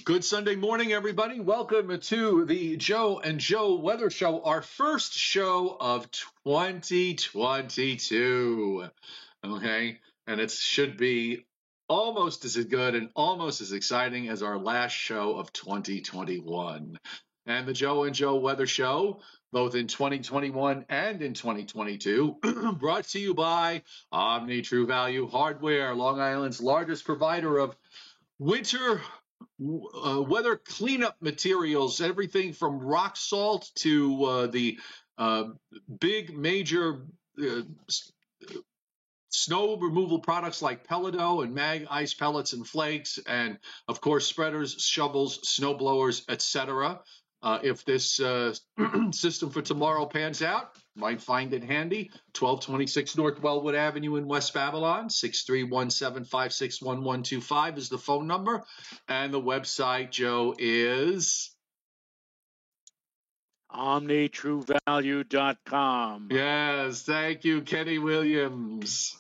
Good Sunday morning, everybody. Welcome to the Joe and Joe Weather Show, our first show of 2022. Okay, and it should be almost as good and almost as exciting as our last show of 2021. And the Joe and Joe Weather Show, both in 2021 and in 2022, brought to you by Omni True Value Hardware, Long Island's largest provider of winter weather cleanup materials, everything from rock salt to the big major snow removal products like Pelledo and Mag Ice Pellets and Flakes, and of course spreaders, shovels, snow blowers, etc. If this system for tomorrow pans out, might find it handy. 1226 North Wellwood Avenue in West Babylon. 6317561125 is the phone number, and the website, Joe, is OmniTrueValue.com. Yes, thank you, Kenny Williams.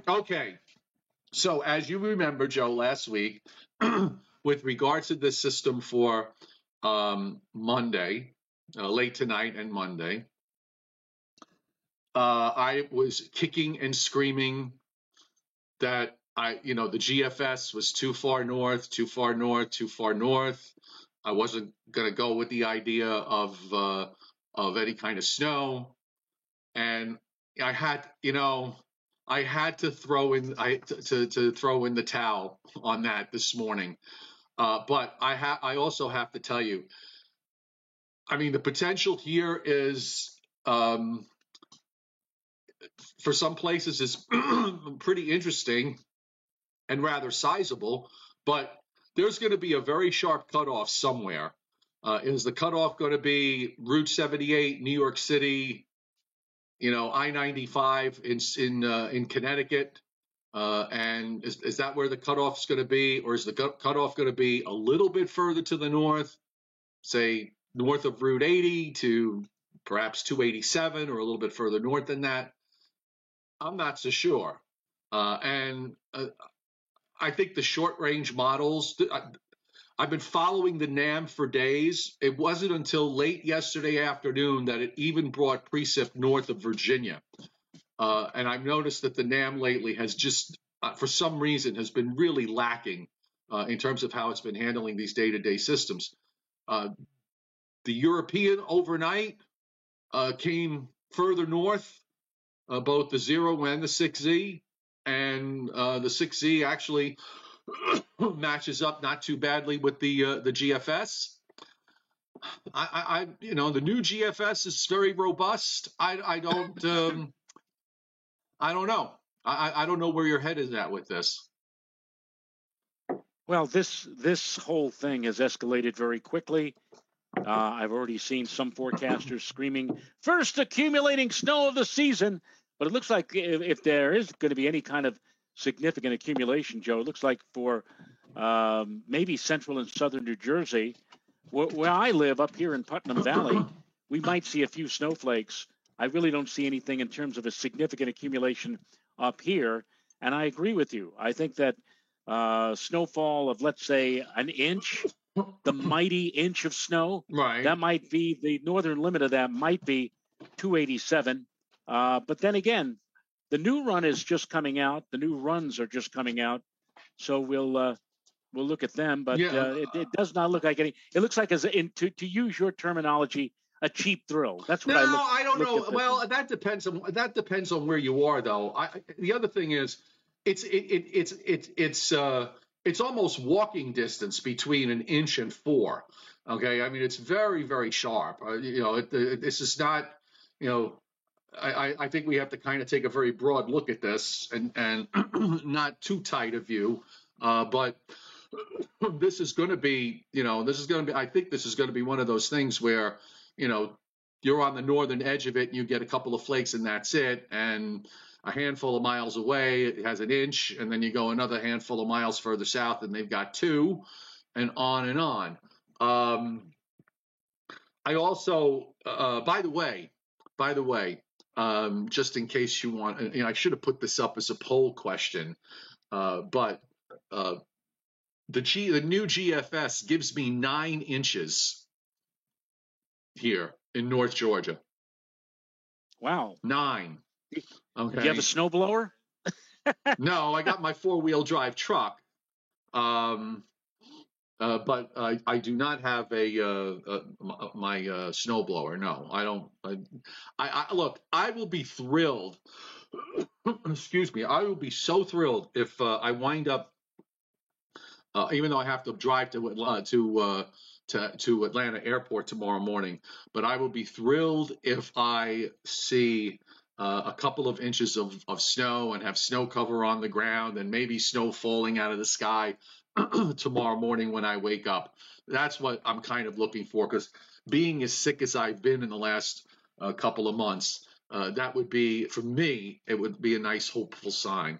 Okay, so as you remember, Joe, last week, with regards to this system for Monday, late tonight and Monday, I was kicking and screaming that the GFS was too far north, too far north, too far north. I wasn't going to go with the idea of any kind of snow, and I had to throw in to throw in the towel on that this morning. But I also have to tell you, I mean, the potential here is for some places is pretty interesting and rather sizable, but there's going to be a very sharp cutoff somewhere. Is the cutoff going to be Route 78, New York City, I-95 in Connecticut? And is that where the cutoff is going to be, or is the cutoff going to be a little bit further to the north, say north of Route 80 to perhaps 287, or a little bit further north than that? I'm not so sure. And I think the short-range models, I've been following the NAM for days. It wasn't until late yesterday afternoon that it even brought precip north of Virginia. And I've noticed that the NAM lately has just, for some reason, has been really lacking in terms of how it's been handling these day-to-day systems. The European overnight came further north, both the 0 and the 6Z, and the 6Z actually matches up not too badly with the GFS. The new GFS is very robust. I don't know. I don't know where your head is at with this. Well, this whole thing has escalated very quickly. I've already seen some forecasters screaming, first accumulating snow of the season. But it looks like if there is going to be any kind of significant accumulation, Joe, it looks like for maybe central and southern New Jersey, where I live up here in Putnam Valley, we might see a few snowflakes. I really don't see anything in terms of a significant accumulation up here. And I agree with you. I think that snowfall of, let's say, an inch, the mighty inch of snow, right, that might be the northern limit of that might be 287. But then again, the new run is just coming out. The new runs are just coming out. So we'll look at them. But it does not look like any. It looks like, to use your terminology, a cheap thrill. That's what I don't know. Well, that depends on where you are, though. The other thing is, it's almost walking distance between an inch and 4. Okay, I mean it's very, very sharp. This is not. I think we have to kind of take a very broad look at this and not too tight a view. But this is going to be, I think this is going to be one of those things where, you're on the northern edge of it and you get a couple of flakes and that's it. And a handful of miles away, it has an inch. And then you go another handful of miles further south and they've got 2, and on and on. I also, by the way, just in case you want. I should have put this up as a poll question, but the new GFS gives me 9 inches here in North Georgia. Wow. 9. Okay. Do you have a snowblower? No, I got my 4-wheel drive truck. But I do not have my snowblower. No, I don't. I look. I will be thrilled. Excuse me. I will be so thrilled if I wind up, even though I have to drive to Atlanta Airport tomorrow morning. But I will be thrilled if I see a couple of inches of snow and have snow cover on the ground and maybe snow falling out of the sky tomorrow morning when I wake up. That's what I'm kind of looking for, because being as sick as I've been in the last couple of months, that would be, for me, it would be a nice, hopeful sign.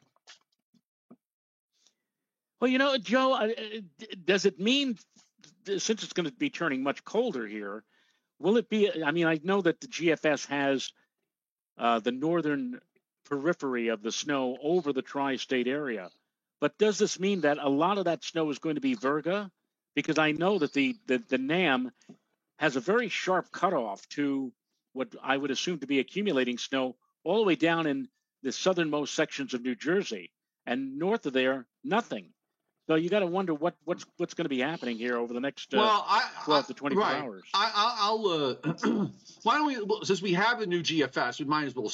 Well, Joe, does it mean, since it's going to be turning much colder here, will it be, I know that the GFS has the northern periphery of the snow over the tri-state area. But does this mean that a lot of that snow is going to be virga? Because I know that the NAM has a very sharp cutoff to what I would assume to be accumulating snow all the way down in the southernmost sections of New Jersey, and north of there, nothing. So you got to wonder what's going to be happening here over the next 12 to 24 hours. I'll why don't we, since we have the new GFS, we might as well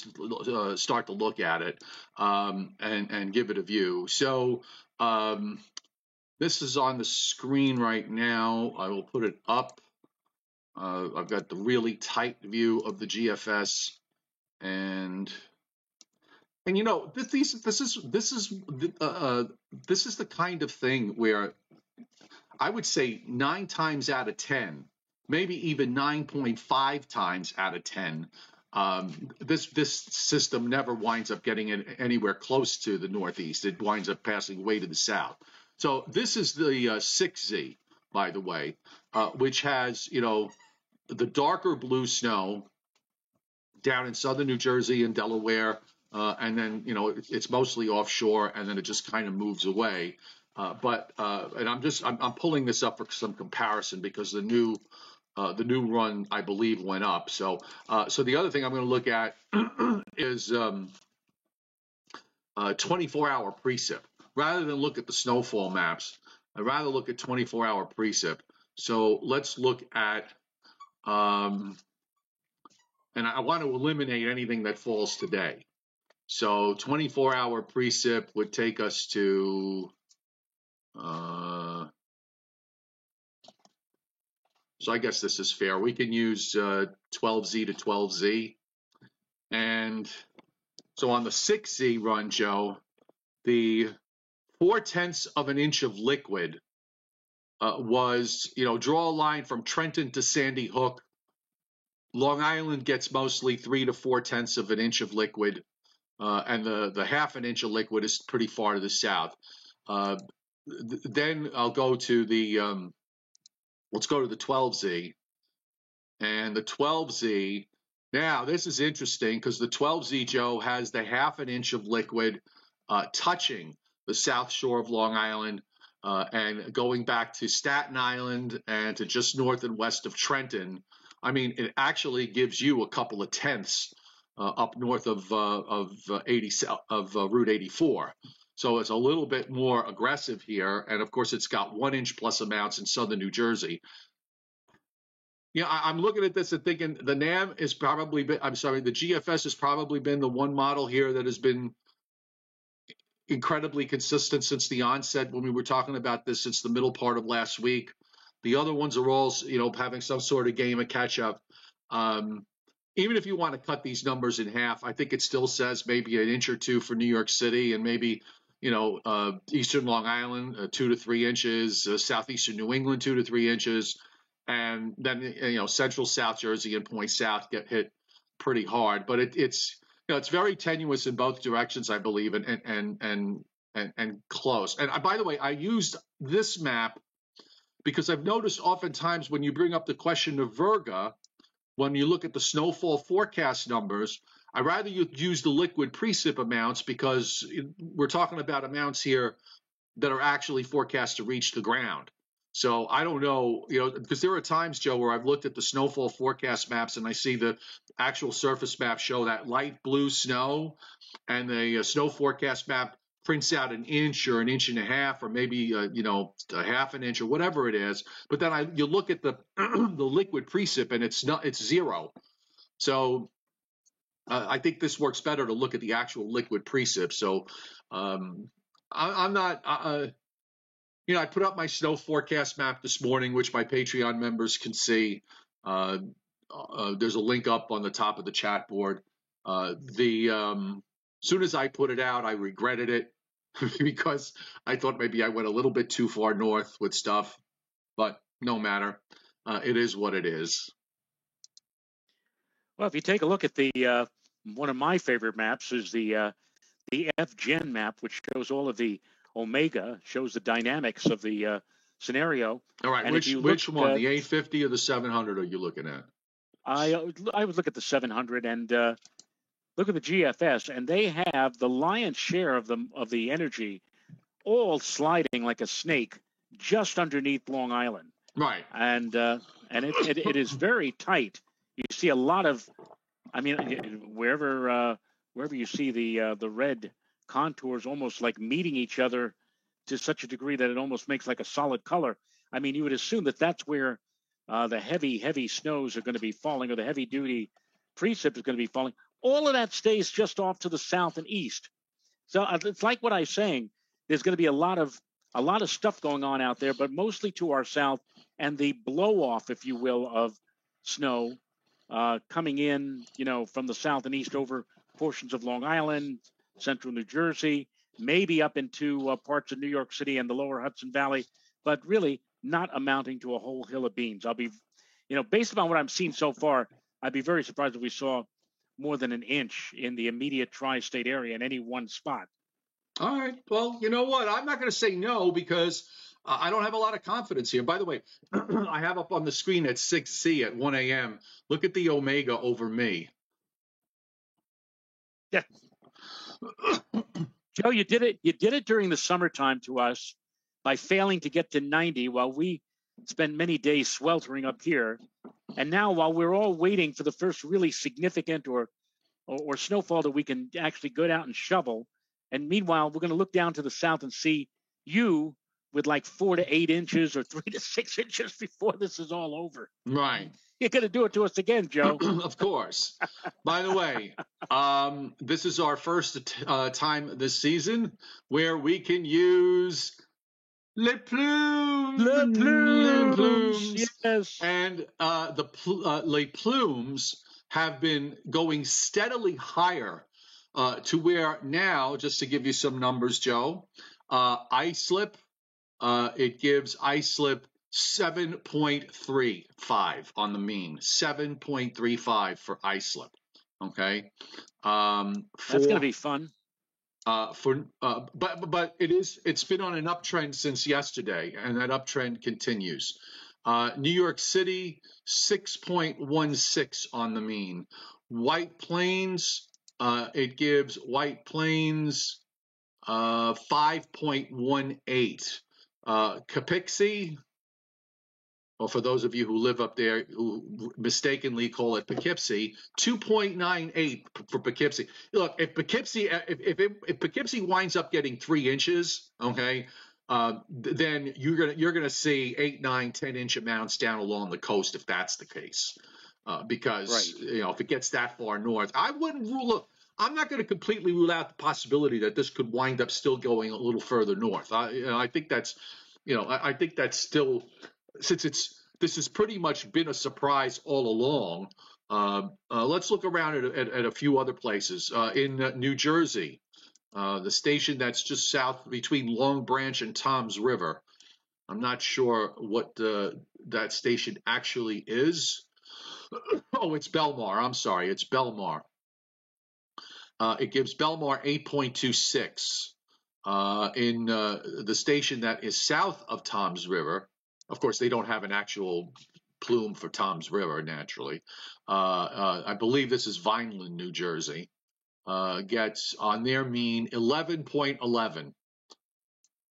start to look at it and give it a view. So this is on the screen right now. I will put it up. I've got the really tight view of the GFS, and this is the kind of thing where I would say 9 times out of 10, maybe even 9.5 times out of 10, this system never winds up getting anywhere close to the Northeast. It winds up passing way to the south. So this is the 6Z, by the way, which has the darker blue snow down in southern New Jersey and Delaware. And then, it's mostly offshore, and then it just kind of moves away. And I'm pulling this up for some comparison because the new run, I believe, went up. So the other thing I'm going to look at is 24-hour precip. Rather than look at the snowfall maps, I'd rather look at 24-hour precip. So let's look at, and I want to eliminate anything that falls today. So 24-hour precip would take us to, so I guess this is fair. We can use 12Z to 12Z. And so on the 6Z run, Joe, the 0.4 of an inch of liquid was, draw a line from Trenton to Sandy Hook. Long Island gets mostly 3 to 0.4 of an inch of liquid. And the 0.5 inch of liquid is pretty far to the south. Then I'll go to the, let's go to the 12Z. And the 12Z, now this is interesting because the 12Z, Joe, has the 0.5 inch of liquid touching the south shore of Long Island and going back to Staten Island and to just north and west of Trenton. It actually gives you a couple of tenths up north of Route 84. So it's a little bit more aggressive here. And of course, it's got 1 inch plus amounts in southern New Jersey. I'm looking at this and thinking the NAM is probably been, the GFS has probably been the one model here that has been incredibly consistent since the onset when we were talking about this since the middle part of last week. The other ones are all, having some sort of game of catch up. Even if you want to cut these numbers in half, I think it still says maybe an inch or two for New York City and maybe, eastern Long Island, 2 to 3 inches, southeastern New England, 2 to 3 inches. And then, central South Jersey and Point South get hit pretty hard. But it's very tenuous in both directions, I believe, and close. And by the way, I used this map because I've noticed oftentimes when you bring up the question of virga, when you look at the snowfall forecast numbers, I'd rather you use the liquid precip amounts because we're talking about amounts here that are actually forecast to reach the ground. So I don't know, because there are times, Joe, where I've looked at the snowfall forecast maps and I see the actual surface map show that light blue snow, and the snow forecast map prints out an inch or an inch and a half, or maybe a half an inch or whatever it is. But then you look at the the liquid precip and it's zero. So I think this works better to look at the actual liquid precip. So I'm not. I put up my snow forecast map this morning, which my Patreon members can see. There's a link up on the top of the chat board. Soon as I put it out, I regretted it because I thought maybe I went a little bit too far north with stuff, but no matter. It is what it is. Well, if you take a look at the one of my favorite maps is the FGen map, which shows all of the omega, shows the dynamics of the scenario. All right, and which one, the 850 or the 700 are you looking at? I would look at the 700 and look at the GFS, and they have the lion's share of the energy all sliding like a snake just underneath Long Island. Right. And it is very tight. You see a lot of, wherever you see the red contours almost like meeting each other to such a degree that it almost makes like a solid color. I mean, you would assume that that's where the heavy snows are going to be falling, or the heavy duty precip is going to be falling. All of that stays just off to the south and east. So it's like what I'm saying. There's going to be a lot of stuff going on out there, but mostly to our south, and the blow off, if you will, of snow coming in, from the south and east over portions of Long Island, central New Jersey, maybe up into parts of New York City and the lower Hudson Valley, but really not amounting to a whole hill of beans. I'll be, based upon what I'm seeing so far, I'd be very surprised if we saw more than an inch in the immediate tri-state area in any one spot. All right. Well, you know what? I'm not going to say no because I don't have a lot of confidence here. By the way, I have up on the screen at 6C at 1 a.m. Look at the omega over me. Yeah. Joe, you did it. You did it during the summertime to us by failing to get to 90 while we spent many days sweltering up here. And now, while we're all waiting for the first really significant or snowfall that we can actually go out and shovel, and meanwhile, we're going to look down to the south and see you with like 4 to 8 inches or 3 to 6 inches before this is all over. Right. You're going to do it to us again, Joe. Of course. By the way, this is our first time this season where we can use Les Plumes. Les Plumes. Yes. And Les Plumes have been going steadily higher to where now, just to give you some numbers, Joe, iSlip, it gives iSlip 7.35 on the mean, 7.35 for iSlip. Okay, that's going to be fun. But it's been on an uptrend since yesterday, and that uptrend continues. New York City 6.16 on the mean. White Plains, it gives White Plains 5.18. Capixie, well, for those of you who live up there who mistakenly call it Poughkeepsie, 2.98 for Poughkeepsie. Look, if Poughkeepsie winds up getting 3 inches, okay, then you're gonna see 8, 9, 10 inch amounts down along the coast if that's the case, because right. If it gets that far north, I wouldn't rule it. I'm not going to completely rule out the possibility that this could wind up still going a little further north. I think that's, I think that's still, since this has pretty much been a surprise all along. Let's look around at a few other places. In New Jersey, the station that's just south between Long Branch and Toms River. I'm not sure what that station actually is. Oh, it's Belmar. I'm sorry, it's Belmar. It gives Belmar 8.26. In the station that is south of Toms River, of course, they don't have an actual plume for Tom's River, naturally. I believe this is Vineland, New Jersey. Gets on their mean 11.11.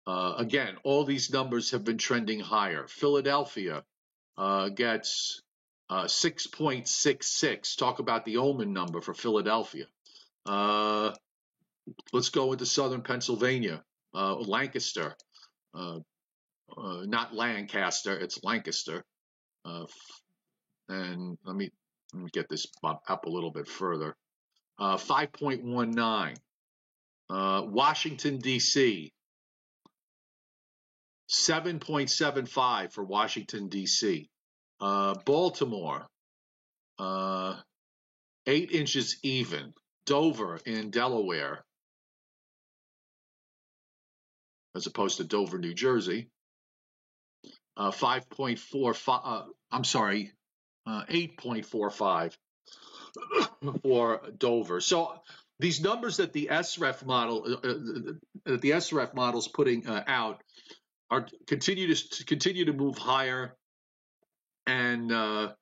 Again, all these numbers have been trending higher. Philadelphia gets 6.66. Talk about the Omen number for Philadelphia. Let's go into southern Pennsylvania. Lancaster. Not Lancaster, it's Lancaster. And let me get this up a little bit further. 5.19. Washington, D.C., 7.75 for Washington, D.C. Baltimore, 8 inches even. Dover in Delaware, as opposed to Dover, New Jersey, 5.45. I'm sorry, 8.45 for Dover. So these numbers that the SREF model's putting out are continue to move higher, and the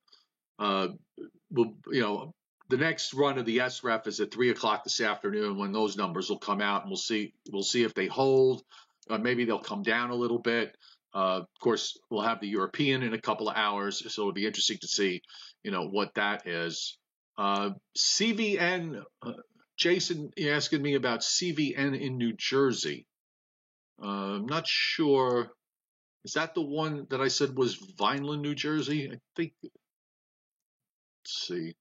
next run of the SREF is at 3:00 this afternoon, when those numbers will come out, and we'll see if they hold. Maybe they'll come down a little bit. Of course, we'll have the European in a couple of hours, so it'll be interesting to see, what that is. CVN, Jason, you're asking me about CVN in New Jersey. I'm not sure. Is that the one that I said was Vineland, New Jersey? I think. Let's see.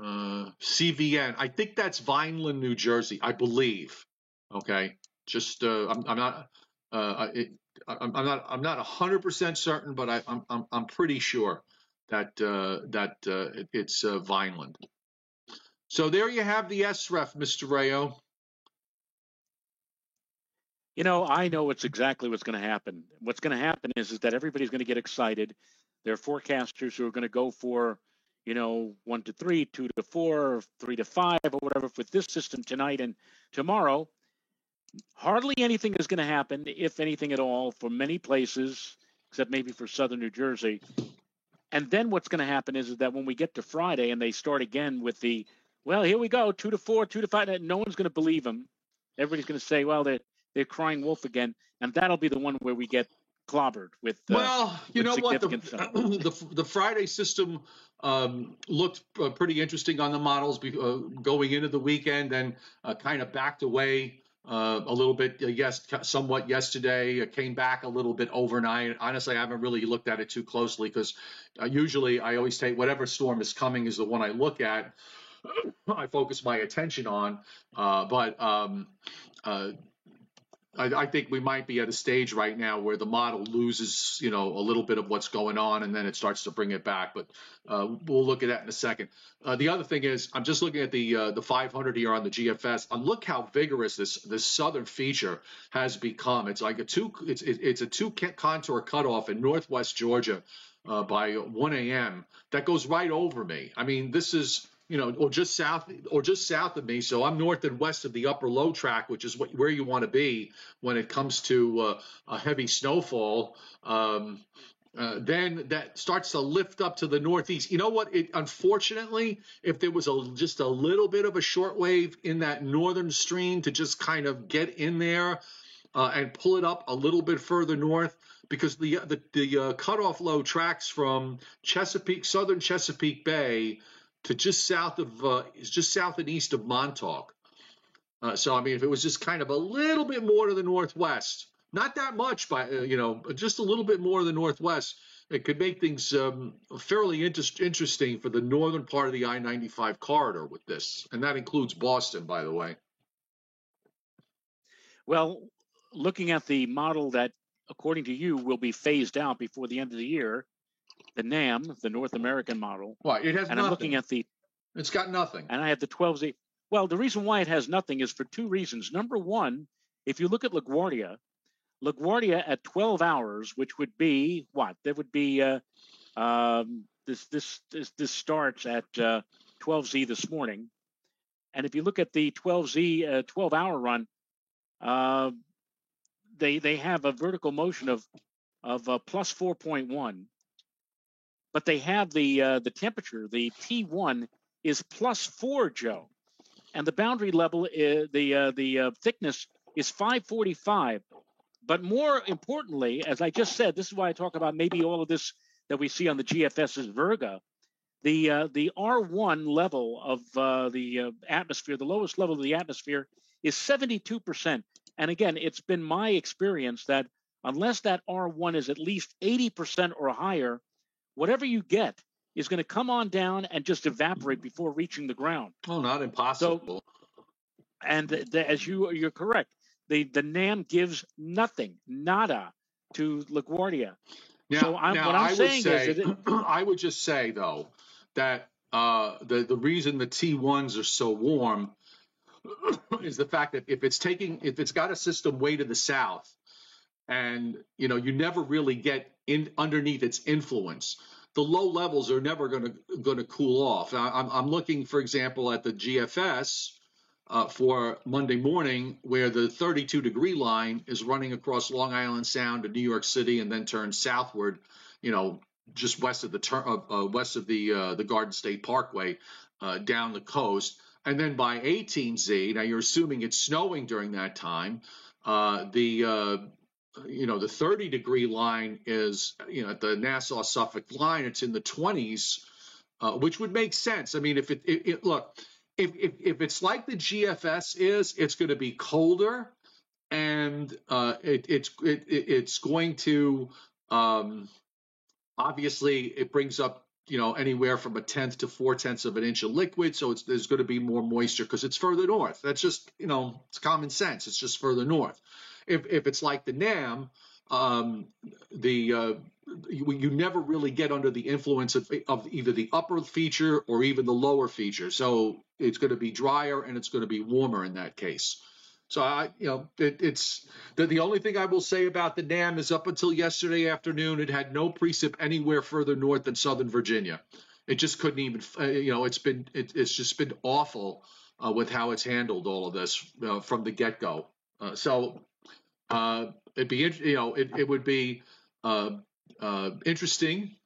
CVN. I think that's Vineland, New Jersey. I believe. Okay. Just I'm not. I'm not 100% certain, but I'm pretty sure that it's Vineland. So there you have the SREF, Mr. Rayo. I know it's exactly what's going to happen. What's going to happen is that everybody's going to get excited. There are forecasters who are going to go for, 1 to 3, 2 to 4, 3 to 5, or whatever with this system tonight and tomorrow. Hardly anything is going to happen, if anything at all, for many places, except maybe for southern New Jersey. And then what's going to happen is that when we get to Friday and they start again with the, well, here we go, 2 to 4, 2 to 5, no one's going to believe them. Everybody's going to say, well, they're crying wolf again, and that'll be the one where we get clobbered with. You know what? The Friday system looked pretty interesting on the models going into the weekend, and kind of backed away a little bit. Somewhat yesterday. Came back a little bit overnight. Honestly, I haven't really looked at it too closely, because usually I always take whatever storm is coming is the one I look at. I focus my attention on, but I think we might be at a stage right now where the model loses, a little bit of what's going on, and then it starts to bring it back. But we'll look at that in a second. The other thing is, I'm just looking at the 500 here on the GFS, and look how vigorous this southern feature has become. It's like it's a two contour cutoff in northwest Georgia by 1 a.m. that goes right over me. I mean, this is. Or just south of me. So I'm north and west of the upper low track, which is where you want to be when it comes to a heavy snowfall. Then that starts to lift up to the northeast. You know what? Unfortunately, if there was just a little bit of a shortwave in that northern stream to just kind of get in there and pull it up a little bit further north, because the cutoff low tracks from southern Chesapeake Bay to just south and east of Montauk. So I mean, if it was just kind of a little bit more to the northwest, not that much, just a little bit more to the northwest, it could make things fairly interesting for the northern part of the I-95 corridor with this, and that includes Boston, by the way. Well, looking at the model that, according to you, will be phased out before the end of the year, the NAM, the North American model. Well, it has nothing. I'm looking at It's got nothing. And I have the 12Z. Well, the reason why it has nothing is for two reasons. Number one, if you look at LaGuardia at 12 hours, which would be what? There would be this starts at 12Z this morning, and if you look at the 12Z 12-hour run, they have a vertical motion of plus 4.1. but they have the temperature. The T1 is +4, Joe, and the boundary level is the thickness is 545. But more importantly, as I just said, this is why I talk about maybe all of this that we see on the GFS's Virga. The R1 level of the atmosphere, the lowest level of the atmosphere, is 72%. And again, it's been my experience that unless that R1 is at least 80% or higher, whatever you get is going to come on down and just evaporate before reaching the ground. Well, not impossible. So, and as you're correct, the NAM gives nothing, nada, to LaGuardia. Now, so I would just say though that the reason the T1s are so warm is the fact that if it's got a system way to the south, and you never really get in underneath its influence, the low levels are never going to cool off. I'm looking, for example, at the GFS for Monday morning, where the 32-degree line is running across Long Island Sound to New York City and then turns southward, just west of the Garden State Parkway down the coast. And then by 18Z, now you're assuming it's snowing during that time, the 30-degree line is, at the Nassau-Suffolk line, it's in the 20s, which would make sense. I mean, if it's like the GFS is, it's going to be colder, and it's going to obviously it brings up anywhere from 1/10 to 4/10 of an inch of liquid, so there's going to be more moisture because it's further north. That's just it's common sense. It's just further north. If it's like the NAM, you never really get under the influence of either the upper feature or even the lower feature. So it's going to be drier and it's going to be warmer in that case. So it's the only thing I will say about the NAM is up until yesterday afternoon, it had no precip anywhere further north than Southern Virginia. It just couldn't even, it's just been awful with how it's handled all of this from the get-go. It would be interesting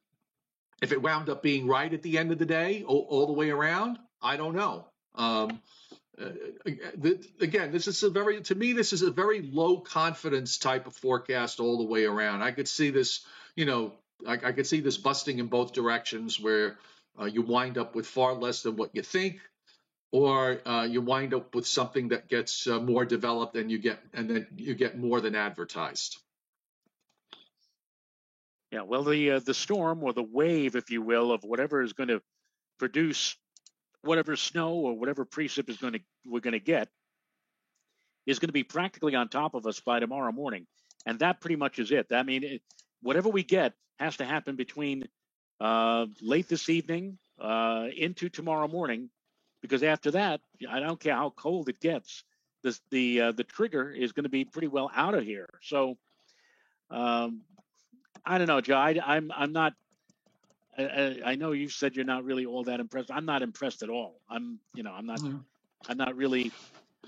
if it wound up being right at the end of the day, all the way around. I don't know. Again, this is to me, this is a very low confidence type of forecast all the way around. I could see this, I could see this busting in both directions, where you wind up with far less than what you think, or you wind up with something that gets more developed and then you get more than advertised. Yeah, well, the storm, or the wave, if you will, of whatever is going to produce whatever snow or whatever precip we're going to get, is going to be practically on top of us by tomorrow morning, and that pretty much is it. I mean, whatever we get has to happen between late this evening into tomorrow morning, because after that, I don't care how cold it gets, the trigger is going to be pretty well out of here. So I don't know, Joe. I'm not. I know you said you're not really all that impressed. I'm not impressed at all. I'm not. Mm-hmm. I'm not really.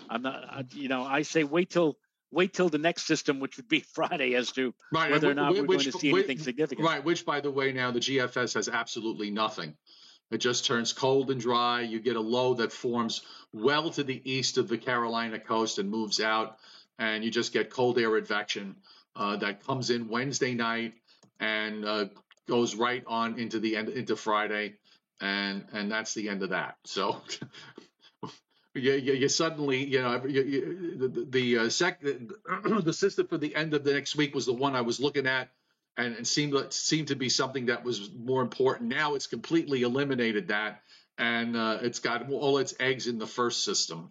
I'm not. I say wait till the next system, which would be Friday, as to whether or not we're going to see anything significant. Right. Which, by the way, now the GFS has absolutely nothing. It just turns cold and dry. You get a low that forms well to the east of the Carolina coast and moves out, and you just get cold air advection that comes in Wednesday night and goes right on into Friday, and that's the end of that. So you suddenly the system for the end of the next week was the one I was looking at, and seemed to be something that was more important. Now it's completely eliminated that, and it's got all its eggs in the first system.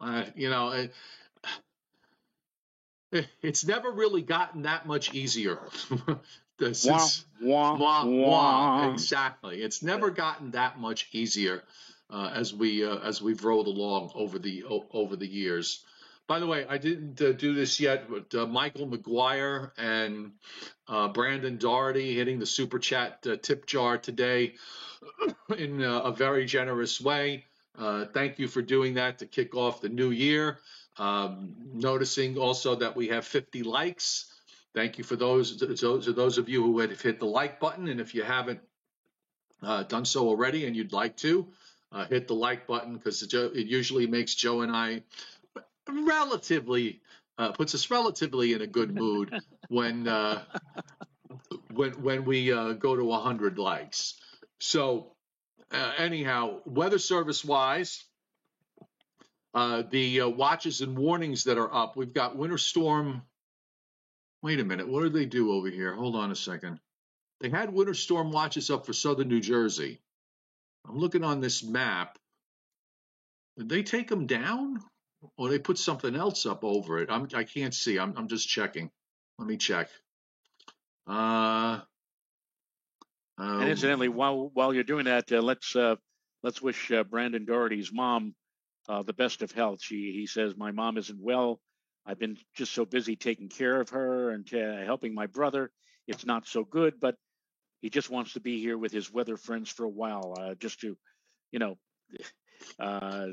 It's never really gotten that much easier. Exactly. It's never gotten that much easier as we've rolled along over the years. By the way, I didn't do this yet, but Michael McGuire and Brandon Doherty hitting the Super Chat tip jar today in a very generous way. Thank you for doing that to kick off the new year. Noticing also that we have 50 likes. Thank you for those of you who have hit the like button, and if you haven't done so already and you'd like to, hit the like button, because it usually makes Joe and I puts us relatively in a good mood when we go to 100 likes. So anyhow, weather service wise, the watches and warnings that are up, we've got winter storm. Wait a minute, what did they do over here? Hold on a second. They had winter storm watches up for southern New Jersey. I'm looking on this map. Did they take them down, or they put something else up over it? I can't see. I'm just checking. Let me check. And incidentally, while you're doing that, let's wish Brandon Doherty's mom the best of health. He says, my mom isn't well. I've been just so busy taking care of her and helping my brother. It's not so good, but he just wants to be here with his weather friends for a while, just to,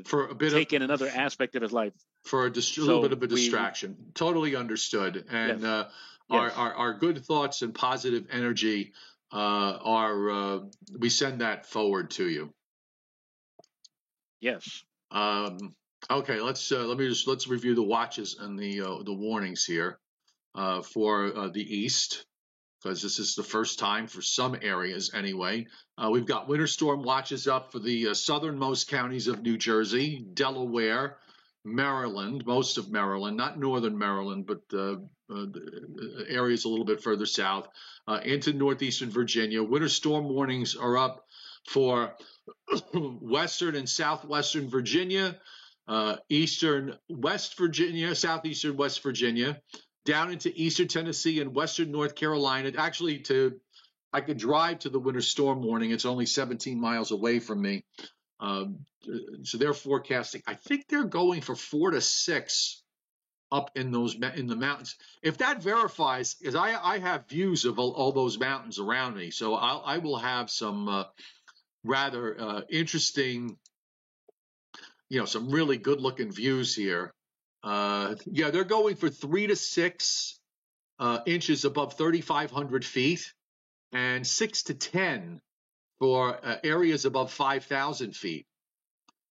for a bit take in another aspect of his life. For a little bit of a distraction. Totally understood. And yes. Our good thoughts and positive energy we send that forward to you. Yes. Okay, let's review the watches and the warnings here for the East, because this is the first time for some areas anyway. We've got winter storm watches up for the southernmost counties of New Jersey, Delaware, Maryland, most of Maryland, not northern Maryland, but areas a little bit further south, into northeastern Virginia. Winter storm warnings are up for western and southwestern Virginia, eastern West Virginia, southeastern West Virginia, down into eastern Tennessee and western North Carolina. Actually, I could drive to the winter storm warning. It's only 17 miles away from me. So they're forecasting, I think they're going for 4 to 6 up in the mountains. If that verifies, because I have views of all those mountains around me, so I will have some rather interesting, some really good looking views here. Yeah, they're going for 3 to 6 inches above 3,500 feet, and 6 to 10 for areas above 5,000 feet.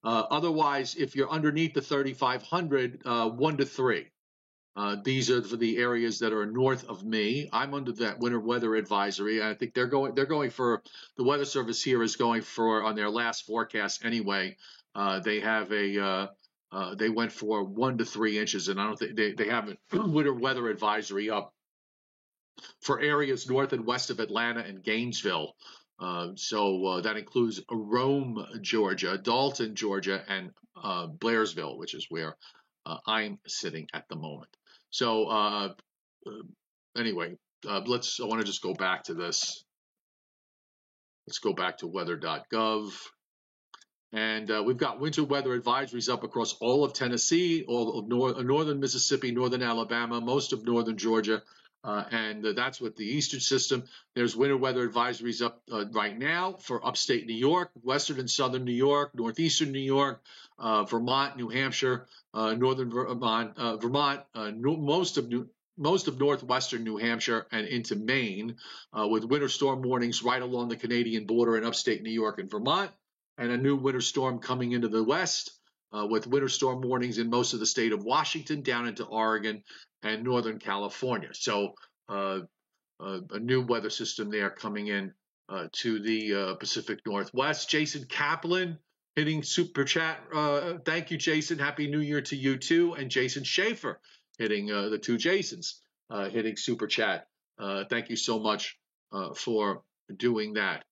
Otherwise, if you're underneath the 3,500, 1 to 3. These are for the areas that are north of me. I'm under that winter weather advisory. I think they're going for, the Weather Service here is going for, on their last forecast anyway. They have they went for 1 to 3 inches, and I don't think they have a winter weather advisory up for areas north and west of Atlanta and Gainesville. So that includes Rome, Georgia, Dalton, Georgia, and Blairsville, which is where I'm sitting at the moment. So anyway, I want to just go back to this. Let's go back to weather.gov. And we've got winter weather advisories up across all of Tennessee, all of northern Mississippi, northern Alabama, most of northern Georgia, and that's with the eastern system. There's winter weather advisories up right now for upstate New York, western and southern New York, northeastern New York, Vermont, New Hampshire, northern Vermont, most of northwestern New Hampshire and into Maine, with winter storm warnings right along the Canadian border in upstate New York and Vermont, and a new winter storm coming into the west, with winter storm warnings in most of the state of Washington, down into Oregon and Northern California. So a new weather system there coming in to the Pacific Northwest. Jason Kaplan hitting Super Chat. Thank you, Jason. Happy New Year to you too. And Jason Schaefer hitting the two Jasons hitting Super Chat. Thank you so much for doing that.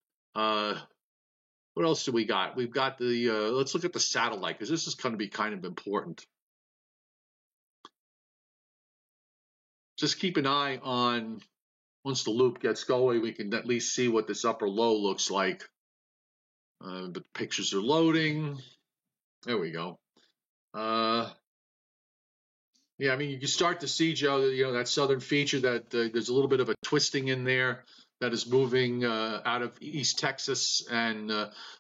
What else do we got? We've got the, let's look at the satellite, because this is going to be kind of important. Just keep an eye on, once the loop gets going, we can at least see what this upper low looks like. But the pictures are loading. There we go. Yeah, I mean, you can start to see, Joe, that southern feature, that there's a little bit of a twisting in there that is moving out of East Texas and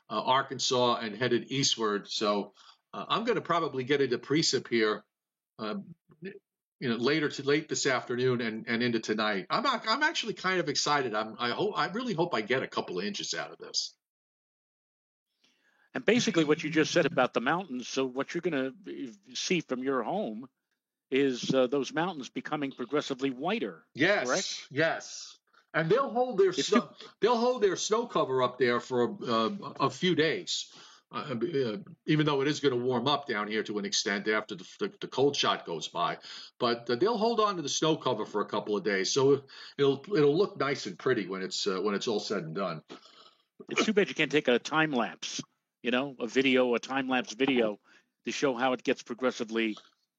Arkansas and headed eastward. So I'm going to probably get into precip here, late this afternoon and into tonight. I'm actually kind of excited. I really hope I get a couple of inches out of this. And basically, what you just said about the mountains. So what you're going to see from your home is those mountains becoming progressively whiter. Yes, correct? yes. And they'll hold their It's too. snow. They'll hold their snow cover up there for a few days, even though it is going to warm up down here to an extent after the cold shot goes by. But they'll hold on to the snow cover for a couple of days, so it'll look nice and pretty when it's all said and done. It's too bad you can't take a time lapse. A time lapse video, to show how it gets progressively,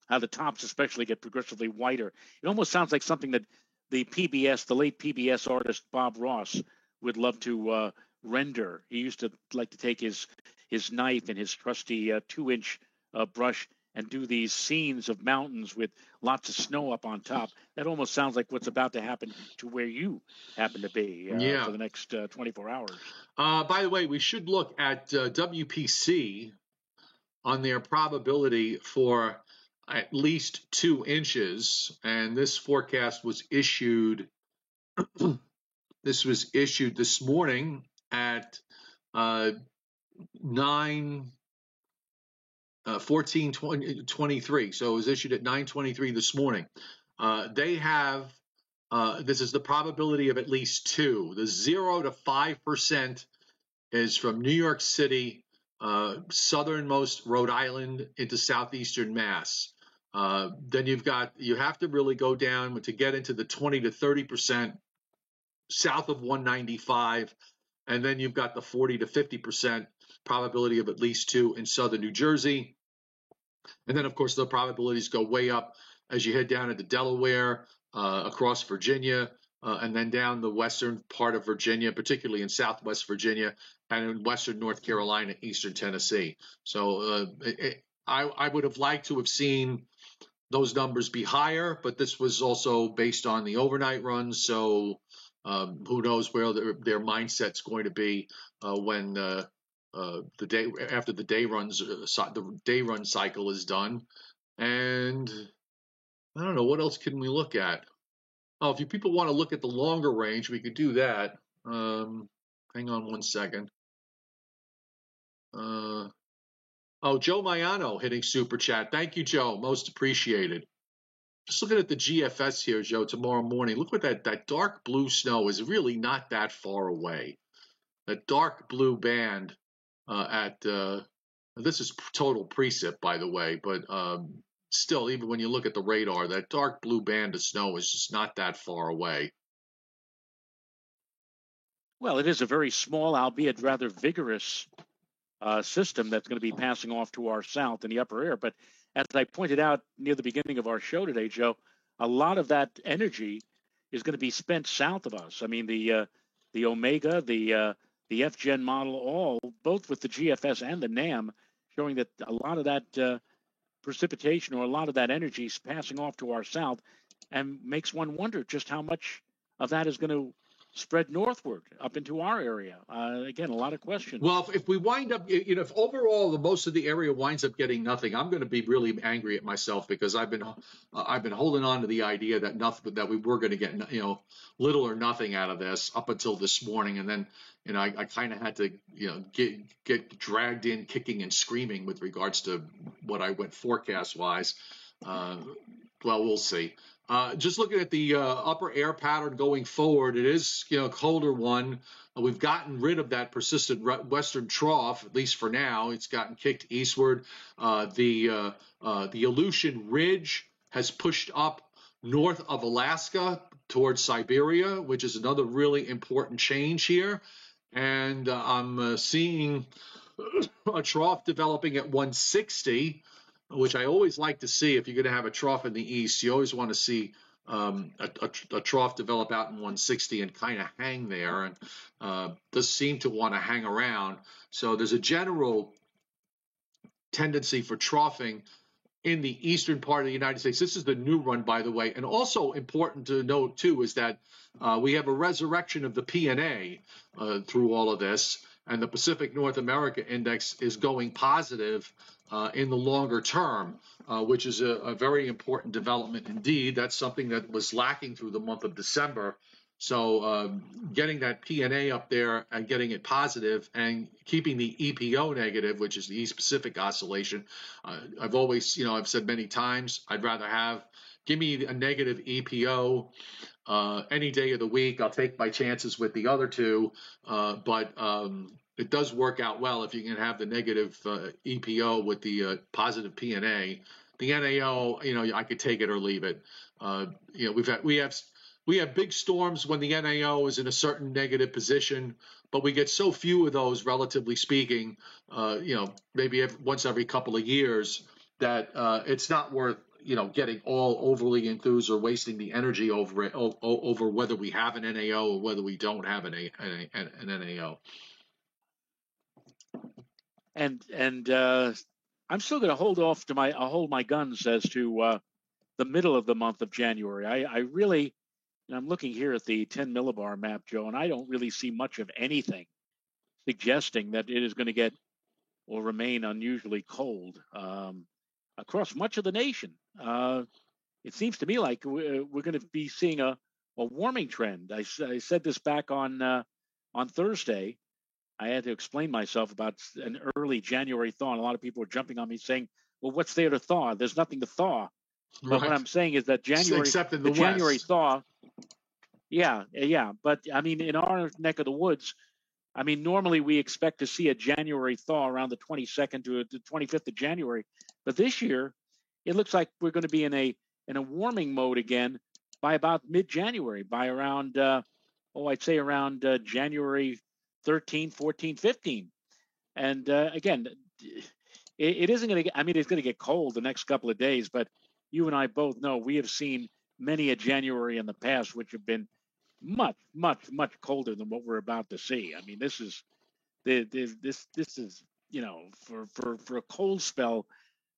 how the tops especially get progressively whiter. It almost sounds like something that the late PBS artist Bob Ross would love to render. He used to like to take his knife and his trusty 2-inch brush and do these scenes of mountains with lots of snow up on top. That almost sounds like what's about to happen to where you happen to be Yeah. for the next 24 hours. By the way, we should look at WPC on their probability for at least 2 inches, and this forecast was issued. This was issued this morning at 14:23. So it was issued at 9:23 this morning. They have this is the probability of at least 2. The 0 to 5% is from New York City, southernmost Rhode Island into southeastern Mass. Then you have to really go down to get into the 20 to 30% south of 195, and then you've got the 40 to 50% probability of at least 2 in southern New Jersey. And then, of course, the probabilities go way up as you head down into Delaware, across Virginia, and then down the western part of Virginia, particularly in southwest Virginia, and in western North Carolina, eastern Tennessee. So I would have liked to have seen those numbers be higher, but this was also based on the overnight runs. So who knows where their mindset's going to be when the day after the day run cycle is done. And I don't know, what else can we look at? Oh, if you people want to look at the longer range, we could do that. Hang on one second. Joe Mayano hitting super chat. Thank you, Joe. Most appreciated. Just looking at the GFS here, Joe, tomorrow morning. Look what that dark blue snow is really not that far away. That dark blue band this is total precip, by the way, but still, even when you look at the radar, that dark blue band of snow is just not that far away. Well, it is a very small, albeit rather vigorous system that's going to be passing off to our south in the upper air. But as I pointed out near the beginning of our show today, Joe, a lot of that energy is going to be spent south of us. I mean, the Omega, the F-Gen model, both with the GFS and the NAM, showing that a lot of that precipitation or a lot of that energy is passing off to our south, and makes one wonder just how much of that is going to spread northward up into our area. Again, a lot of questions. Well, if we wind up, if overall most of the area winds up getting nothing, I'm going to be really angry at myself, because I've been holding on to the idea that we were going to get little or nothing out of this up until this morning, and then I kind of had to get dragged in kicking and screaming with regards to what I went forecast wise. Well, we'll see. Just looking at the upper air pattern going forward, it is a colder one. We've gotten rid of that persistent western trough, at least for now. It's gotten kicked eastward. The Aleutian Ridge has pushed up north of Alaska towards Siberia, which is another really important change here. And I'm seeing a trough developing at 160. Which I always like to see. If you're going to have a trough in the east, you always want to see a trough develop out in 160 and kind of hang there, and does seem to want to hang around. So there's a general tendency for troughing in the eastern part of the United States. This is the new run, by the way. And also important to note, too, is that we have a resurrection of the PNA through all of this, and the Pacific North America Index is going positive in the longer term, which is a very important development indeed. That's something that was lacking through the month of December. So getting that PNA up there and getting it positive and keeping the EPO negative, which is the East Pacific Oscillation, I've always, I've said many times, I'd rather give me a negative EPO any day of the week. I'll take my chances with the other two, but it does work out well if you can have the negative EPO with the positive PNA. The NAO, I could take it or leave it. We have big storms when the NAO is in a certain negative position, but we get so few of those, relatively speaking, maybe once every couple of years, that it's not worth, getting all overly enthused or wasting the energy over it, over whether we have an NAO or whether we don't have an NAO. And I'm still going to hold my guns as to the middle of the month of January. I really, and I'm looking here at the 10 millibar map, Joe, and I don't really see much of anything suggesting that it is going to get or remain unusually cold across much of the nation. It seems to me like we're going to be seeing a warming trend. I said this back on Thursday. I had to explain myself about an early January thaw, and a lot of people were jumping on me saying, well, what's there to thaw? There's nothing to thaw. But what I'm saying is that the January thaw, yeah. But I mean, in our neck of the woods, I mean, normally we expect to see a January thaw around the 22nd to the 25th of January. But this year, it looks like we're going to be in a warming mode again by about mid-January, by around, I'd say around January 13, 14, 15. And again, it isn't going to get, I mean, it's going to get cold the next couple of days, but you and I both know we have seen many a January in the past which have been much, much, much colder than what we're about to see. I mean, this is, for a cold spell,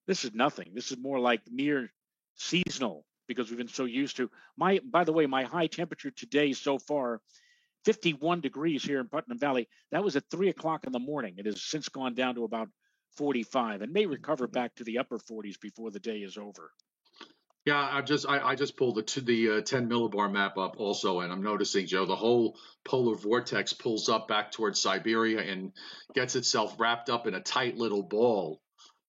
this is nothing. This is more like near seasonal because we've been so used to by the way, my high temperature today so far, 51 degrees here in Putnam Valley. That was at 3:00 in the morning. It has since gone down to about 45 and may recover back to the upper 40s before the day is over. Yeah, I just pulled the 10 millibar map up also, and I'm noticing, Joe, the whole polar vortex pulls up back towards Siberia and gets itself wrapped up in a tight little ball.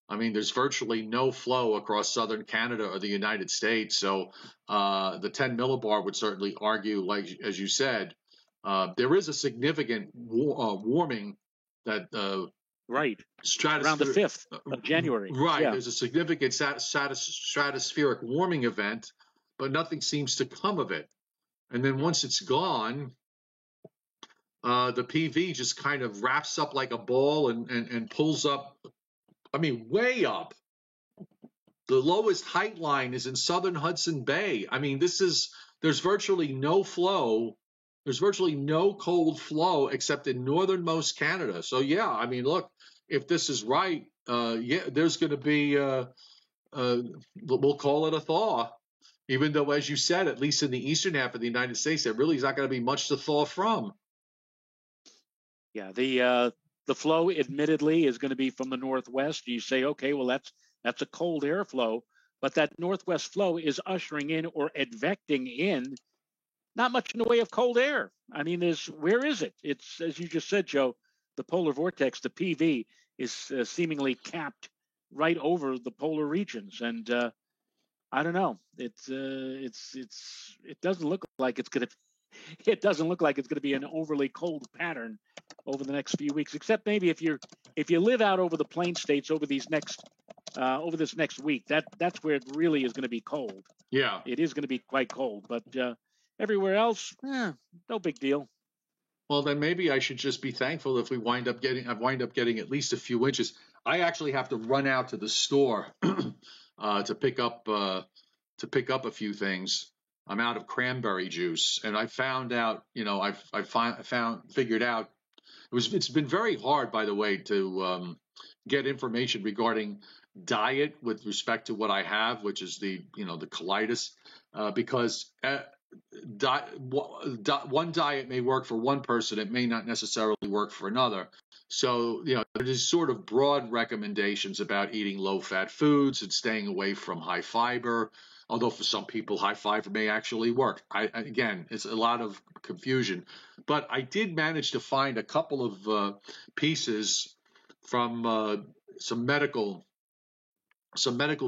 I mean, there's virtually no flow across southern Canada or the United States. So the 10 millibar would certainly argue, like as you said, there is a significant warming that right around the 5th of January. Right, yeah. There's a significant stratospheric warming event, but nothing seems to come of it. And then once it's gone, the PV just kind of wraps up like a ball and pulls up. I mean, way up. The lowest height line is in southern Hudson Bay. I mean, there's virtually no flow. There's virtually no cold flow except in northernmost Canada. So, yeah, I mean, look, if this is right, there's going to be, we'll call it a thaw, even though, as you said, at least in the eastern half of the United States, there really is not going to be much to thaw from. Yeah, the flow, admittedly, is going to be from the northwest. You say, okay, well, that's a cold airflow, but that northwest flow is ushering in or advecting in not much in the way of cold air. I mean, where is it? It's, as you just said, Joe, the polar vortex, the PV, is seemingly capped right over the polar regions, and I don't know. It doesn't look like it's going to. It doesn't look like it's going to be an overly cold pattern over the next few weeks, except maybe if you live out over the plain states over this next week. That's where it really is going to be cold. Yeah, it is going to be quite cold, but everywhere else, no big deal. Well, then maybe I should just be thankful if I wind up getting at least a few inches. I actually have to run out to the store to pick up a few things. I'm out of cranberry juice, and I found out, figured out it's been very hard, by the way, to get information regarding diet with respect to what I have, which is the colitis, because one diet may work for one person, it may not necessarily work for another. So, there's sort of broad recommendations about eating low-fat foods and staying away from high fiber. Although for some people, high five may actually work. Again, it's a lot of confusion. But I did manage to find a couple of pieces from some medical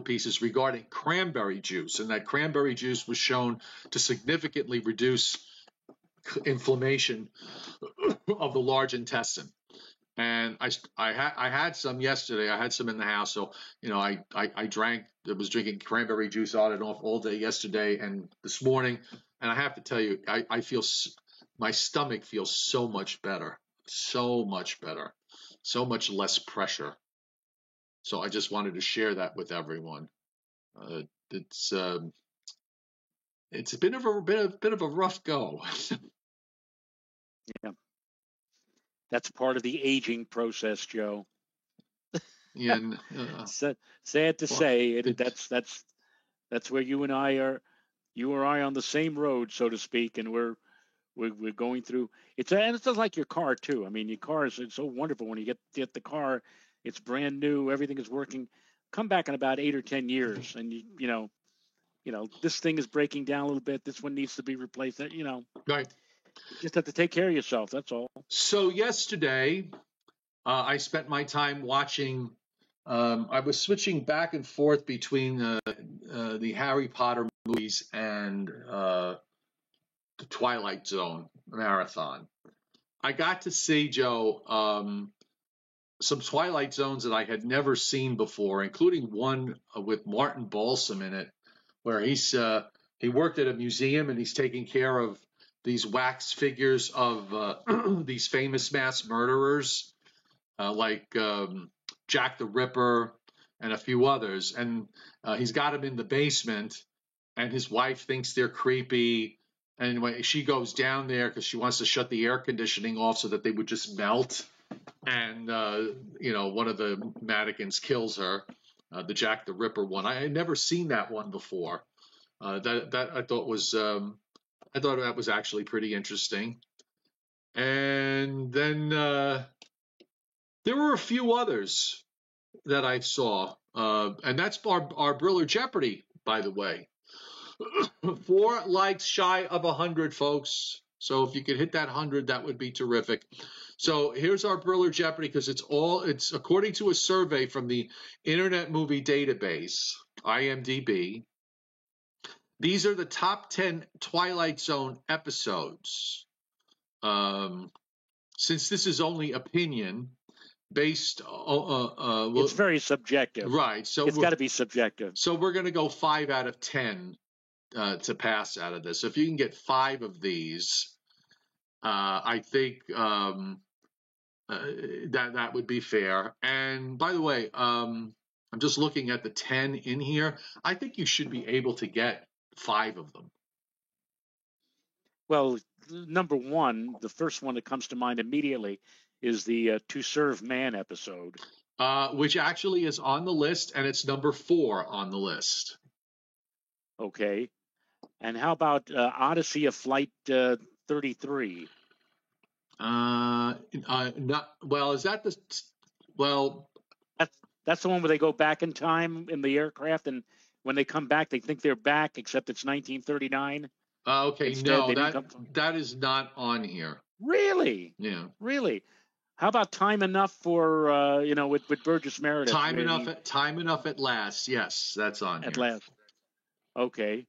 pieces regarding cranberry juice, and that cranberry juice was shown to significantly reduce inflammation of the large intestine. And I had some yesterday. I had some in the house, so I was drinking cranberry juice on and off all day yesterday and this morning. And I have to tell you, I feel my stomach feels so much better, so much less pressure. So I just wanted to share that with everyone. It's been a bit of a rough go. Yeah, that's part of the aging process, Joe. Yeah. Sad to say, that's where you and I are. You or I on the same road, so to speak, and we're going through. It's just like your car too. I mean, your car is so wonderful when you get the car. It's brand new. Everything is working. Come back in about 8 or 10 years, and you know, this thing is breaking down a little bit. This one needs to be replaced. Right. You just have to take care of yourself. That's all. So yesterday, I spent my time watching. I was switching back and forth between the Harry Potter movies and the Twilight Zone marathon. I got to see, Joe, some Twilight Zones that I had never seen before, including one with Martin Balsam in it, where he worked at a museum and he's taking care of these wax figures of these famous mass murderers, like Jack the Ripper and a few others. And he's got them in the basement, and his wife thinks they're creepy. And when she goes down there because she wants to shut the air conditioning off so that they would just melt. And, one of the mannequins kills her, the Jack the Ripper one. I had never seen that one before. That I thought that was actually pretty interesting. And then there were a few others that I saw, and that's our Briller Jeopardy, by the way. 4 likes shy of 100, folks. So if you could hit that 100, that would be terrific. So here's our Briller Jeopardy, because it's according to a survey from the Internet Movie Database, IMDb. These are the top 10 Twilight Zone episodes. Since this is only opinion based, it's very subjective, right? So it's got to be subjective. So we're going to go 5 out of 10 to pass out of this. So if you can get 5 of these, I think that would be fair. And by the way, I'm just looking at the 10 in here. I think you should be able to get 5 of them. Well, number one, the first one that comes to mind immediately is the To Serve Man episode. Which actually is on the list, and it's number 4 on the list. Okay. And how about Odyssey of Flight 33? Not well. Is that the well? That's the one where they go back in time in the aircraft, and when they come back, they think they're back, except it's 1939. Okay, instead, no, that is not on here. Really? Yeah. Really? How about Time Enough for with Burgess Meredith? Time enough at last. Yes, that's on at here. Last. Okay.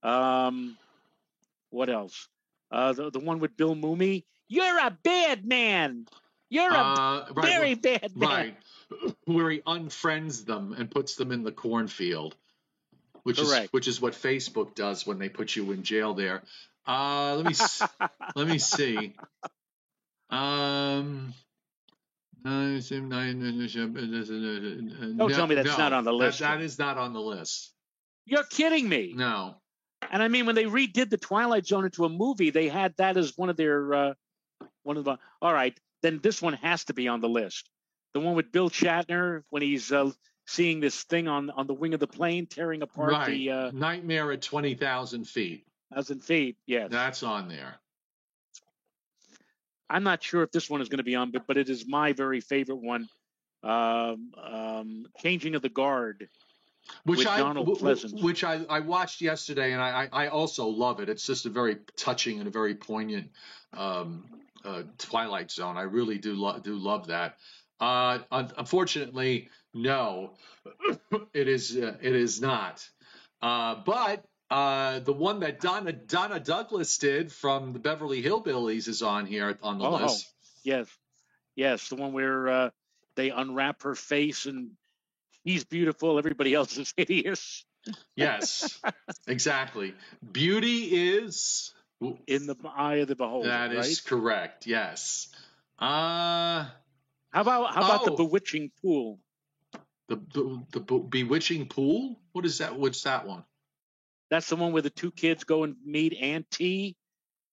What else? The one with Bill Mumy. You're a bad man. You're a very bad man. Right. Where he unfriends them and puts them in the cornfield, which is what Facebook does when they put you in jail there. Let me see. Don't tell me that's not on the list. That is not on the list. You're kidding me. No. And I mean, when they redid the Twilight Zone into a movie, they had that as one of the. All right, then this one has to be on the list. The one with Bill Shatner when he's seeing this thing on the wing of the plane tearing apart the Nightmare at 20,000 feet. 1,000 feet, yes. That's on there. I'm not sure if this one is going to be on, but it is my very favorite one. Changing of the Guard. with Donald Pleasence. Which I watched yesterday, and I also love it. It's just a very touching and a very poignant Twilight Zone. I really do love that. Unfortunately, no, it is not. But the one that Donna Douglas did from the Beverly Hillbillies is on here on the list. Yes, the one where they unwrap her face and he's beautiful, everybody else is hideous. Yes, exactly. Beauty is in the eye of the beholder. That is right? correct. Yes. How about the bewitching pool? The bewitching pool? What is that? What's that one? That's the one where the two kids go and meet Auntie,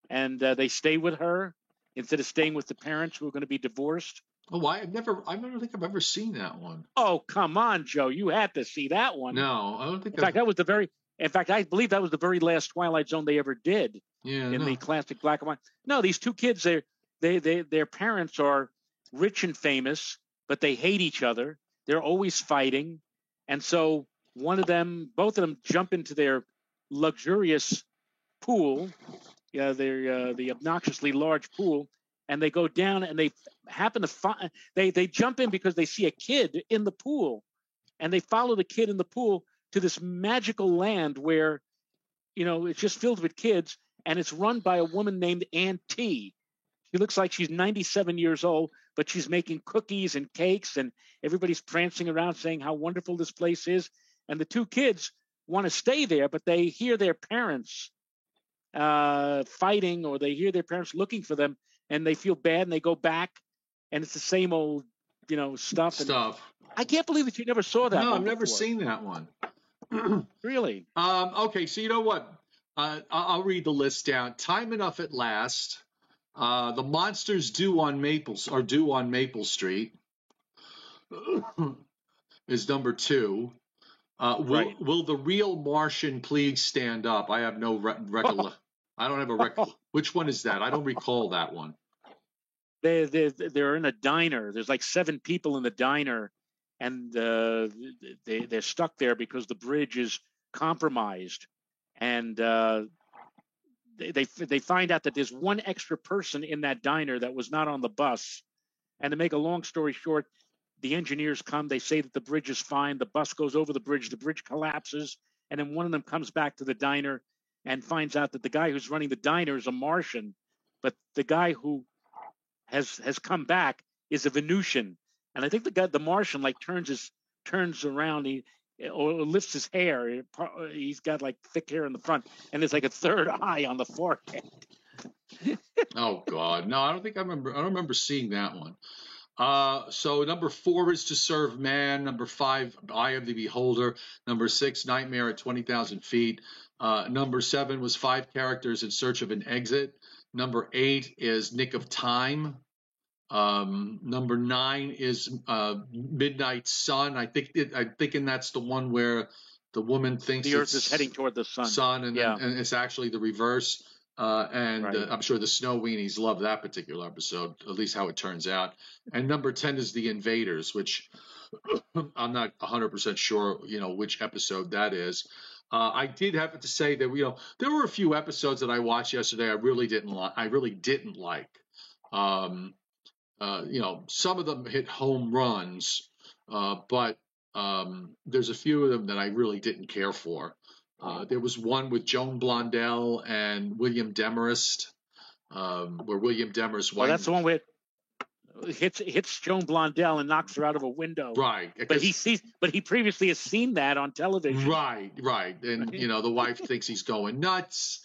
and they stay with her instead of staying with the parents who are going to be divorced. Oh, I don't think I've ever seen that one. Oh, come on, Joe. You had to see that one. No, I don't think. In fact, I believe that was the very last Twilight Zone they ever did. Yeah. The classic black and white. No, these two kids, their parents are rich and famous, but they hate each other. They're always fighting, and so both of them jump into their luxurious pool, the obnoxiously large pool, and they go down and they happen to find they jump in because they see a kid in the pool, and they follow the kid in the pool to this magical land where it's just filled with kids, and it's run by a woman named Auntie. She looks like she's 97 years old, but she's making cookies and cakes, and everybody's prancing around saying how wonderful this place is. And the two kids want to stay there, but they hear their parents fighting, or they hear their parents looking for them, and they feel bad, and they go back, and it's the same old, stuff. I can't believe that you never saw that. No, one I've never before. seen that one. Really? Okay, so you know what? I'll read the list down. Time Enough at Last. The Monsters Due on Maple Street is number 2. Right. Will the Real Martian please stand up? I have no recollection. I don't have a record. Which one is that? I don't recall that one. They're in a diner. There's like 7 people in the diner, and they're stuck there because the bridge is compromised, and they find out that there's one extra person in that diner that was not on the bus. And to make a long story short, the engineers come. They say that the bridge is fine. The bus goes over the bridge collapses, and then one of them comes back to the diner and finds out that the guy who's running the diner is a Martian, but the guy who has come back is a Venusian. And I think the Martian turns around, or lifts his hair. He's got like thick hair in the front, and there's like a third eye on the forehead. Oh God, no! I don't remember seeing that one. So number 4 is To Serve Man. Number 5, Eye of the Beholder. Number 6, Nightmare at 20,000 Feet. Number 7 was 5 Characters in Search of an Exit. Number 8 is Nick of Time. Number 9 is Midnight Sun. I'm thinking that's the one where the woman thinks the Earth is heading toward the sun. And it's actually the reverse. Right. I'm sure the Snow Weenies love that particular episode, at least how it turns out. And number 10 is The Invaders, which I'm not 100% sure, which episode that is. I did have to say that, there were a few episodes that I watched yesterday I really didn't like. Some of them hit home runs, but there's a few of them that I really didn't care for. There was one with Joan Blondell and William Demarest, where William Demarest. Well, that's the one where hits Joan Blondell and knocks her out of a window. Right. But he previously has seen that on television. Right. And the wife thinks he's going nuts.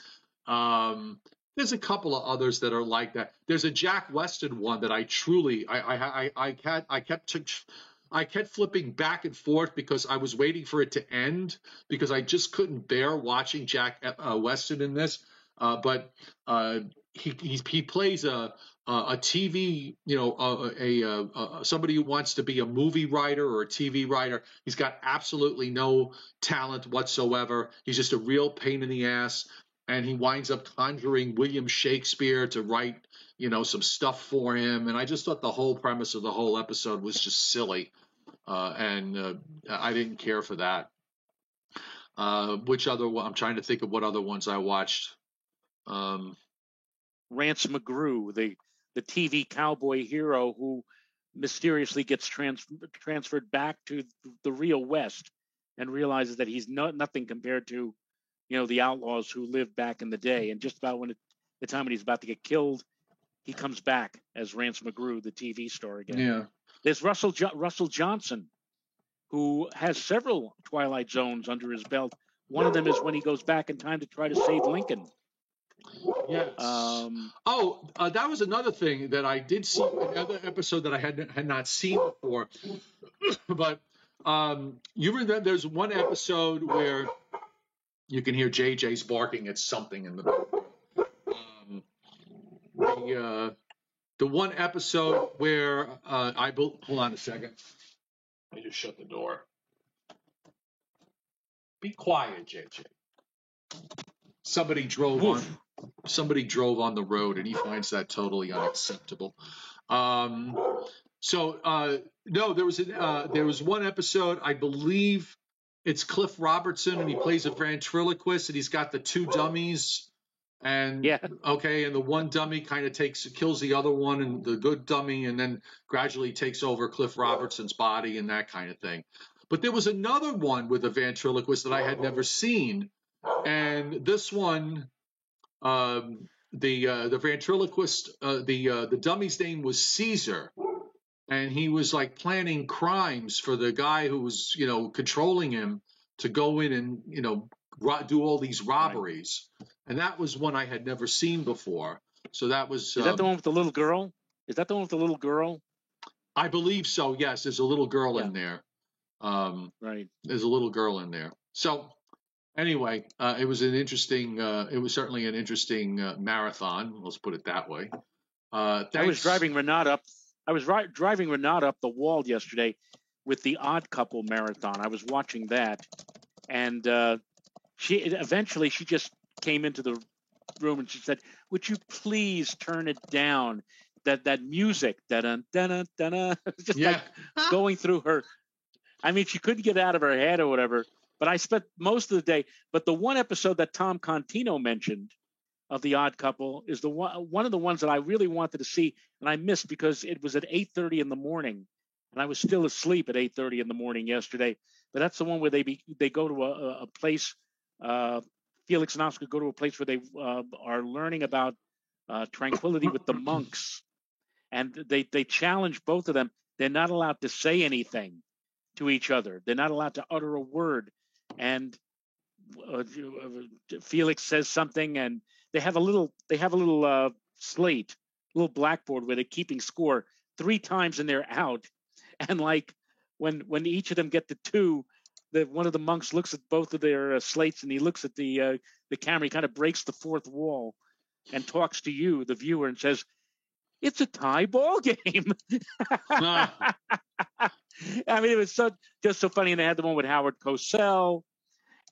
There's a couple of others that are like that. There's a Jack Weston one that I kept flipping back and forth because I was waiting for it to end because I just couldn't bear watching Jack Weston in this. But he plays a TV, somebody who wants to be a movie writer or a TV writer. He's got absolutely no talent whatsoever. He's just a real pain in the ass. And he winds up conjuring William Shakespeare to write, some stuff for him. And I just thought the whole premise of the whole episode was just silly. And I didn't care for that. Which other one? I'm trying to think of what other ones I watched. Rance McGrew, the TV cowboy hero who mysteriously gets transferred back to the real West and realizes that he's nothing compared to, the outlaws who lived back in the day. And just about the time when he's about to get killed, he comes back as Rance McGrew, the TV star again. Yeah. There's Russell Johnson, who has several Twilight Zones under his belt. One of them is when he goes back in time to try to save Lincoln. Yes. That was another thing that I did see, another episode that I had not seen before. But you remember there's one episode where you can hear JJ's barking at something in the the one episode where hold on a second. Let me just shut the door. Be quiet, JJ. Somebody drove on the road, and he finds that totally unacceptable. No, there was one episode, I believe it's Cliff Robertson, and he plays a ventriloquist, and he's got the two dummies, and and the one dummy kind of kills the other one, and the good dummy, and then gradually takes over Cliff Robertson's body and that kind of thing. But there was another one with a ventriloquist that I had never seen, and this one, the ventriloquist, the dummy's name was Caesar, and he was like planning crimes for the guy who was, controlling him to go in and, do all these robberies. Right. And that was one I had never seen before. So that was. Is that the one with the little girl? I believe so. Yes, there's a little girl in there. Right. There's a little girl in there. So. Anyway, it was certainly an interesting marathon. Let's put it that way. I was driving Renat up the wall yesterday with the Odd Couple marathon. I was watching that, and she just came into the room and she said, "Would you please turn it down? That music, just like going through her. I mean, she couldn't get out of her head or whatever." But I spent most of the day. But the one episode that Tom Contino mentioned of The Odd Couple is one of the ones that I really wanted to see, and I missed because it was at 8:30 in the morning, and I was still asleep at 8:30 in the morning yesterday. But that's the one where they go to a place. Felix and Oscar go to a place where they are learning about tranquility with the monks, and they challenge both of them. They're not allowed to say anything to each other. They're not allowed to utter a word. And Felix says something, and they have a little slate, little blackboard where they're keeping score. 3 times and they're out. And like when each of them get to 2, one of the monks looks at both of their slates, and he looks at the camera. He kind of breaks the fourth wall and talks to you, the viewer, and says, "It's a tie ball game." I mean, it was just so funny. And they had the one with Howard Cosell,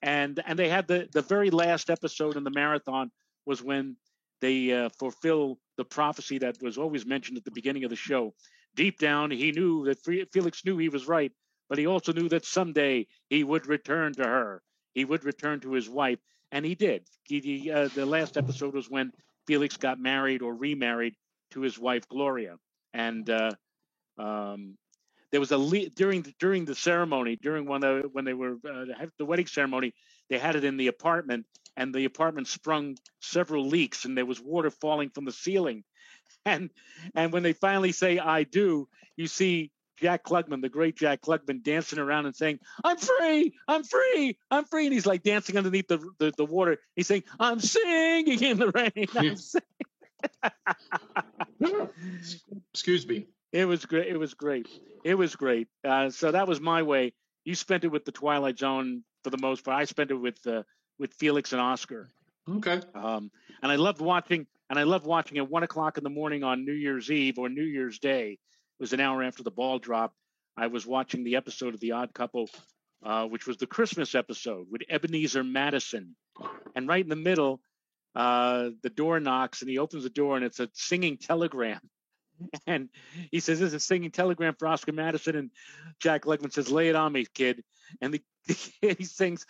and they had the very last episode in the marathon was when they fulfill the prophecy that was always mentioned at the beginning of the show. Deep down, he knew that Felix knew he was right, but he also knew that someday he would return to her. He would return to his wife, and he did. The last episode was when Felix got married or remarried to his wife Gloria, and there was during the ceremony, when they were the wedding ceremony, they had it in the apartment, and the apartment sprung several leaks, and there was water falling from the ceiling, and when they finally say "I do," you see Jack Klugman, the great Jack Klugman, dancing around and saying, "I'm free, I'm free, I'm free," and he's like dancing underneath the water. He's saying, "I'm singing in the rain." I'm singing. Excuse me. It was great. It was great. It was great. So that was my way. You spent it with the Twilight Zone for the most part. I spent it with Felix and Oscar. Okay. And I loved watching. And I loved watching at 1:00 in the morning on New Year's Eve or New Year's Day. It was an hour after the ball dropped. I was watching the episode of The Odd Couple, which was the Christmas episode with Ebenezer Madison. And right in the middle, the door knocks, and he opens the door, and it's a singing telegram. And he says, "This is a singing telegram for Oscar Madison." And Jack Klugman says, "Lay it on me, kid." And he sings,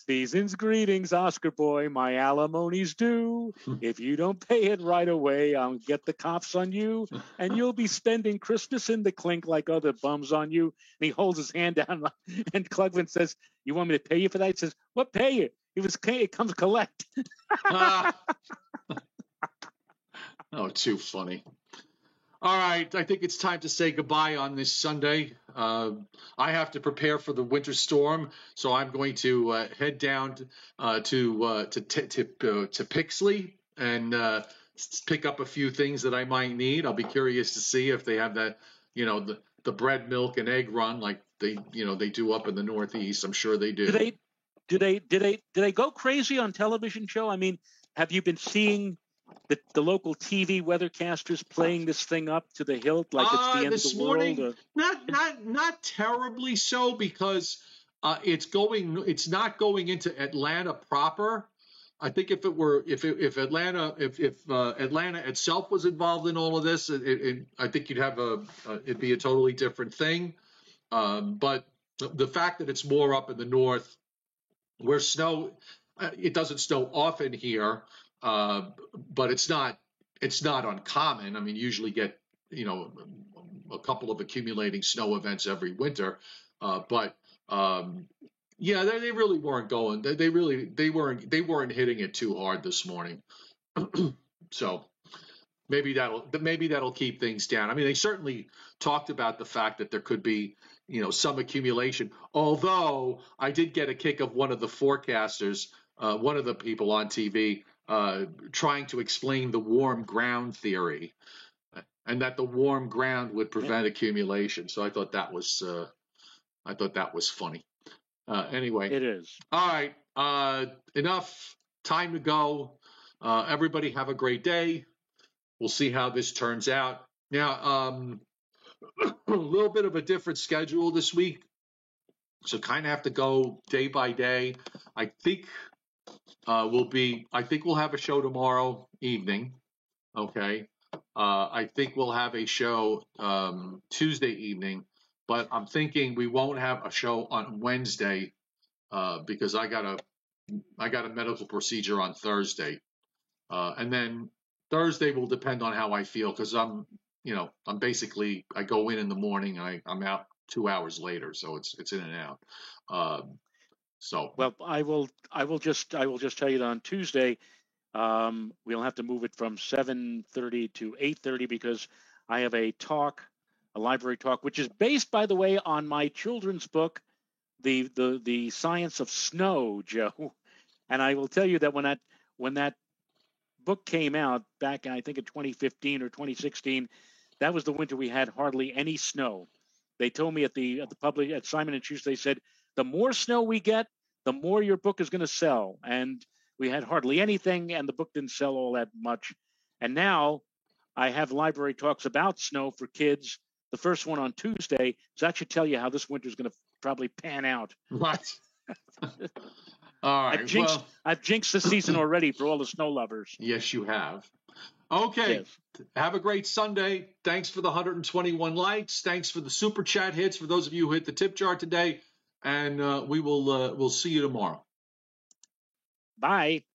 Season's greetings, Oscar boy. My alimony's due. If you don't pay it right away, I'll get the cops on you, and you'll be spending Christmas in the clink like other bums on you. And he holds his hand down, and Klugman says, "You want me to pay you for that?" He says, "What pay you? It comes collect." Oh, too funny. All right, I think it's time to say goodbye on this Sunday. I have to prepare for the winter storm, so I'm going to head down to Pixley and pick up a few things that I might need. I'll be curious to see if they have that, the bread, milk, and egg run like they do up in the Northeast. I'm sure they do. Do they go crazy on television show? I mean, have you been seeing the local TV weathercasters playing this thing up to the hilt like it's the end of the morning, world? Not terribly so, because it's not going into Atlanta proper. I think if Atlanta itself was involved in all of this, I think you'd have it'd be a totally different thing. But the fact that it's more up in the north, where it doesn't snow often here. But it's not uncommon. I mean, usually get a couple of accumulating snow events every winter, but yeah, they really weren't going. They weren't hitting it too hard this morning. So maybe that'll keep things down. I mean, they certainly talked about the fact that there could be some accumulation. Although I did get a kick of one of the forecasters, one of the people on TV. Trying to explain the warm ground theory, and that the warm ground would prevent accumulation. So I thought that was funny. Anyway, it is. All right, enough. Time to go. Everybody have a great day. We'll see how this turns out. Now, a little bit of a different schedule this week, so kind of have to go day by day. I think we'll have a show tomorrow evening. Okay. I think we'll have a show Tuesday evening, but I'm thinking we won't have a show on Wednesday because I got a medical procedure on Thursday, and then Thursday will depend on how I feel, because I'm basically, I go in the morning and I'm out 2 hours later, so it's in and out. Well, I will just tell you that on Tuesday, we'll have to move it from 7:30 to 8:30 because I have a library talk, which is based, by the way, on my children's book, the Science of Snow, Joe. And I will tell you that when that book came out back, I think in 2015 or 2016, that was the winter we had hardly any snow. They told me at Simon & Schuster, they said, the more snow we get, the more your book is going to sell. And we had hardly anything, and the book didn't sell all that much. And now I have library talks about snow for kids. The first one on Tuesday. So that should tell you how this winter is going to probably pan out. What? All right. I've jinxed the season already for all the snow lovers. Yes, you have. Okay. Yes. Have a great Sunday. Thanks for the 121 likes. Thanks for the super chat hits for those of you who hit the tip jar today. And we'll see you tomorrow. Bye.